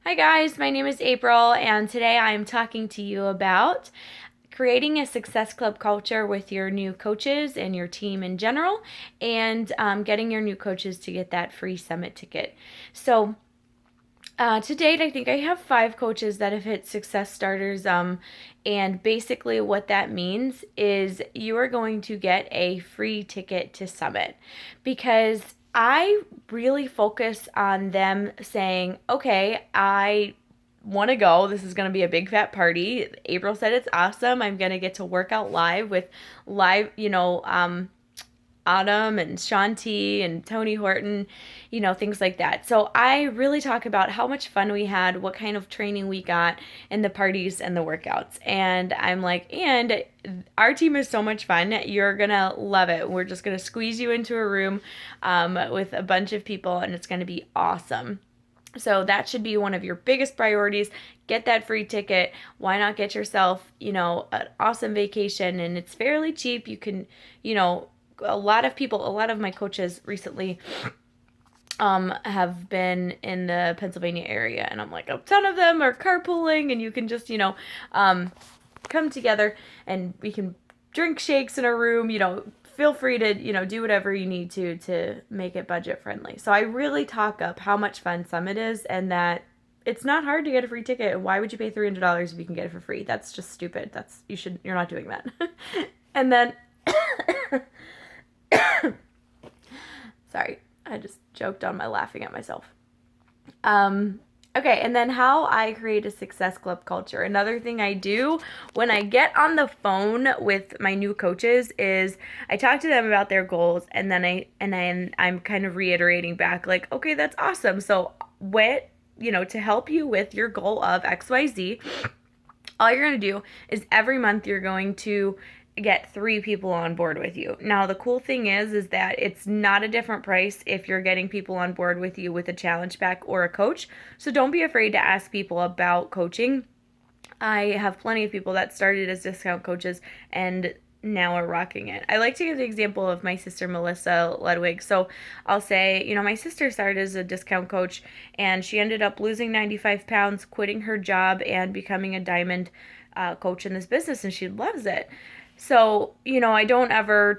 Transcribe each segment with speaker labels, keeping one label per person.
Speaker 1: Hi guys, my name is April, and today I'm talking to you about creating a Success Club culture with your new coaches and your team in general, and getting your new coaches to get that free summit ticket. To date, I think I have 5 coaches that have hit Success Starters. And basically, what that means is you are going to get a free ticket to Summit because I really focus on them saying, okay, I want to go. This is going to be a big fat party. April said it's awesome. I'm going to get to work out live with Autumn and Shanti and Tony Horton, things like that. So I really talk about how much fun we had, what kind of training we got, and the parties and the workouts. And I'm like, and our team is so much fun. You're going to love it. We're just going to squeeze you into a room with a bunch of people, and it's going to be awesome. So that should be one of your biggest priorities. Get that free ticket. Why not get yourself, an awesome vacation? And it's fairly cheap. You can, a lot of my coaches recently have been in the Pennsylvania area, and I'm like, a ton of them are carpooling, and you can just, come together and we can drink shakes in a room, feel free to, do whatever you need to make it budget friendly. So I really talk up how much fun Summit is and that it's not hard to get a free ticket. Why would you pay $300 if you can get it for free? That's just stupid. You're not doing that. And then sorry, I just choked on my laughing at myself. Okay, and then how I create a Success Club culture. Another thing I do when I get on the phone with my new coaches is I talk to them about their goals, and then I'm kind of reiterating back like, okay, that's awesome. So what, to help you with your goal of XYZ, all you're going to do is every month you're going to get 3 people on board with you. Now, the cool thing is that it's not a different price if you're getting people on board with you with a challenge pack or a coach. So don't be afraid to ask people about coaching. I have plenty of people that started as discount coaches and now are rocking it. I like to give the example of my sister Melissa Ludwig. So I'll say, my sister started as a discount coach and she ended up losing 95 pounds, quitting her job, and becoming a diamond coach in this business, and she loves it. So, I don't ever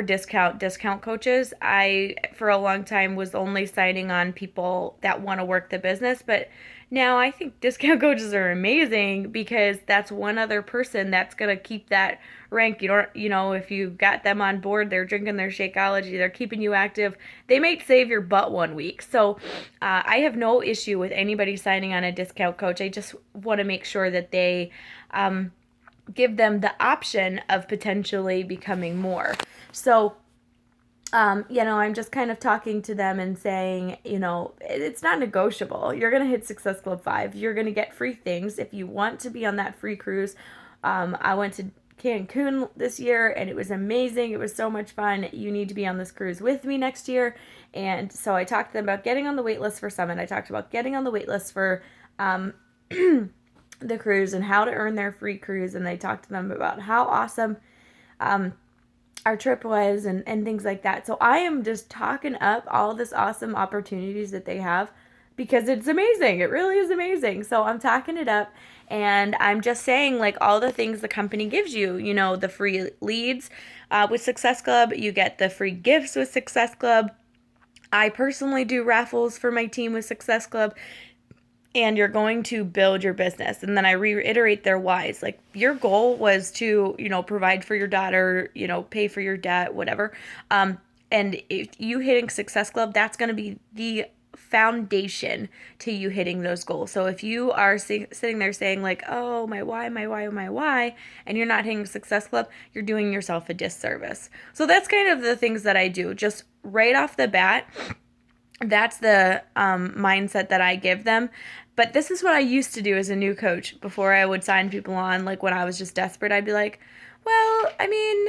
Speaker 1: discount coaches. I, for a long time, was only signing on people that want to work the business, but now I think discount coaches are amazing because that's one other person that's going to keep that rank. If you got them on board, they're drinking their Shakeology, they're keeping you active, they might save your butt one week. So, I have no issue with anybody signing on a discount coach. I just want to make sure that they, give them the option of potentially becoming more. So, I'm just kind of talking to them and saying, it's not negotiable. You're going to hit Success Club 5. You're going to get free things if you want to be on that free cruise. I went to Cancun this year and it was amazing. It was so much fun. You need to be on this cruise with me next year. And so I talked to them about getting on the wait list for Summit. I talked about getting on the wait list for the cruise and how to earn their free cruise, and they talked to them about how awesome our trip was and things like that. So I am just talking up all this awesome opportunities that they have because it's amazing. It really is amazing. So I'm talking it up and I'm just saying like all the things the company gives you, the free leads with Success Club, you get the free gifts with Success Club. I personally do raffles for my team with Success Club, and you're going to build your business. And then I reiterate their whys. Like your goal was to, provide for your daughter, pay for your debt, whatever. And if you hitting Success Club, that's going to be the foundation to you hitting those goals. So if you are sitting there saying like, oh, my why, my why, my why, and you're not hitting Success Club, you're doing yourself a disservice. So that's kind of the things that I do. Just right off the bat, that's the mindset that I give them. But this is what I used to do as a new coach before I would sign people on. Like when I was just desperate, I'd be like, well, I mean,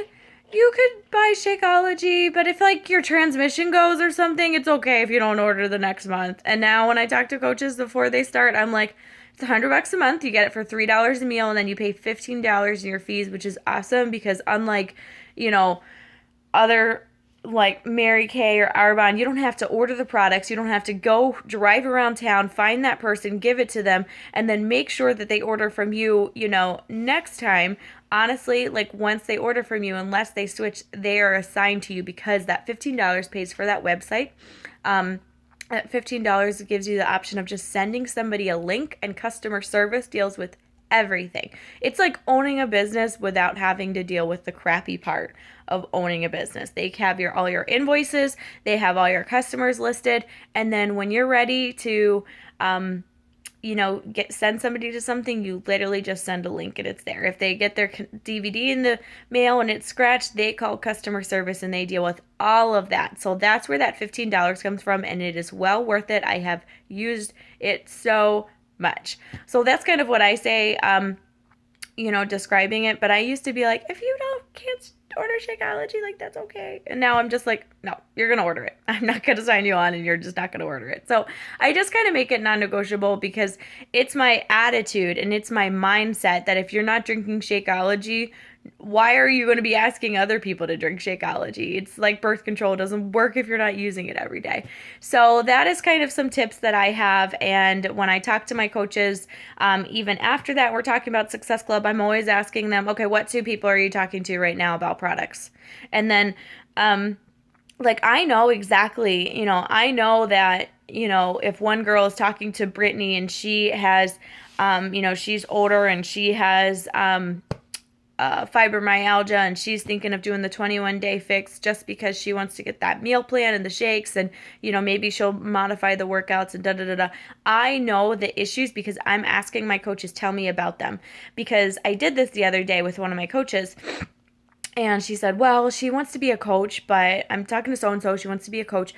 Speaker 1: you could buy Shakeology, but if like your transmission goes or something, it's okay if you don't order the next month. And now when I talk to coaches before they start, I'm like, it's $100 a month. You get it for $3 a meal, and then you pay $15 in your fees, which is awesome because unlike, other like Mary Kay or Arbonne, you don't have to order the products. You don't have to go drive around town, find that person, give it to them, and then make sure that they order from you, next time. Honestly, like once they order from you, unless they switch, they are assigned to you because that $15 pays for that website. At $15 gives you the option of just sending somebody a link, and customer service deals with everything. It's like owning a business without having to deal with the crappy part of owning a business. They have all your invoices, they have all your customers listed, and then when you're ready to send somebody to something, you literally just send a link and it's there. If they get their DVD in the mail and it's scratched, they call customer service and they deal with all of that. So that's where that $15 comes from, and it is well worth it. I have used it so much. So that's kind of what I say, describing it. But I used to be like, if you can't order Shakeology, like that's okay. And now I'm just like, no, you're gonna order it. I'm not gonna sign you on, and you're just not gonna order it. So I just kind of make it non-negotiable because it's my attitude and it's my mindset that if you're not drinking Shakeology, why are you going to be asking other people to drink Shakeology? It's like birth control. It doesn't work if you're not using it every day. So that is kind of some tips that I have. And when I talk to my coaches, even after that, we're talking about Success Club, I'm always asking them, okay, what two people are you talking to right now about products? And then, like, I know exactly, I know that, if one girl is talking to Brittany and she has, she's older and she has, fibromyalgia, and she's thinking of doing the 21-day fix just because she wants to get that meal plan and the shakes, and maybe she'll modify the workouts and da da da da. I know the issues because I'm asking my coaches tell me about them, because I did this the other day with one of my coaches. And she said, well, she wants to be a coach, but I'm talking to so-and-so, she wants to be a coach,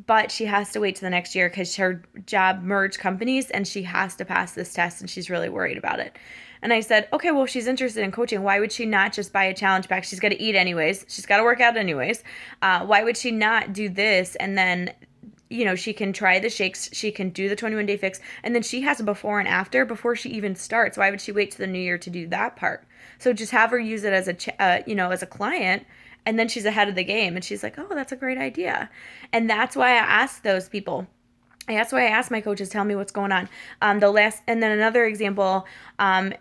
Speaker 1: but she has to wait to the next year because her job merged companies and she has to pass this test and she's really worried about it. And I said, okay, well, if she's interested in coaching, why would she not just buy a challenge pack? She's got to eat anyways. She's got to work out anyways. Why would she not do this? And then, she can try the shakes. She can do the 21-day fix. And then she has a before and after before she even starts. Why would she wait to the new year to do that part? So just have her use it as as a client, and then she's ahead of the game. And she's like, oh, that's a great idea. And that's why I asked those people. That's why I asked my coaches, tell me what's going on. And then another example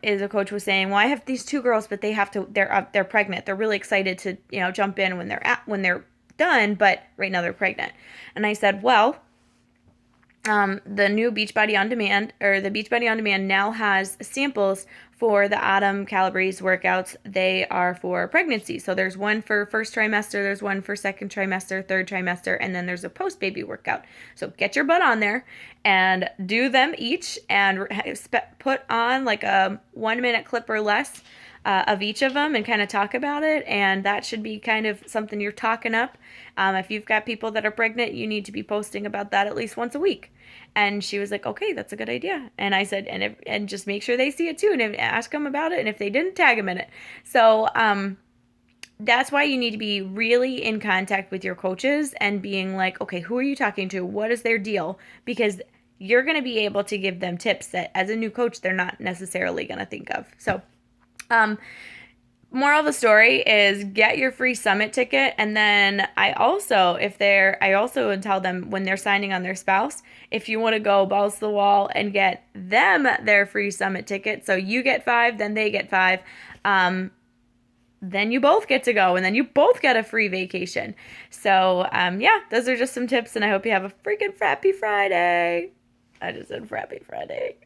Speaker 1: is a coach was saying, well, I have these two girls, but they're pregnant. They're really excited to, jump in when they're done, but right now they're pregnant. And I said, well, the new Beachbody On Demand, or the Beachbody On Demand, now has samples for the Autumn Calabrese workouts. They are for pregnancy. So there's one for first trimester, there's one for second trimester, third trimester, and then there's a post-baby workout. So get your butt on there and do them each, and put on like a 1-minute clip or less of each of them and kind of talk about it. And that should be kind of something you're talking up. If you've got people that are pregnant, you need to be posting about that at least once a week. And she was like, okay, that's a good idea. And I said, and just make sure they see it too, and ask them about it. And if they didn't, tag them in it. So that's why you need to be really in contact with your coaches and being like, okay, who are you talking to? What is their deal? Because you're going to be able to give them tips that as a new coach, they're not necessarily going to think of. So moral of the story is get your free summit ticket. And then I also tell them when they're signing on their spouse, if you want to go balls to the wall and get them their free summit ticket, so you get 5, then they get 5, then you both get to go, and then you both get a free vacation. So those are just some tips, and I hope you have a freaking Frappy Friday. I just said Frappy Friday.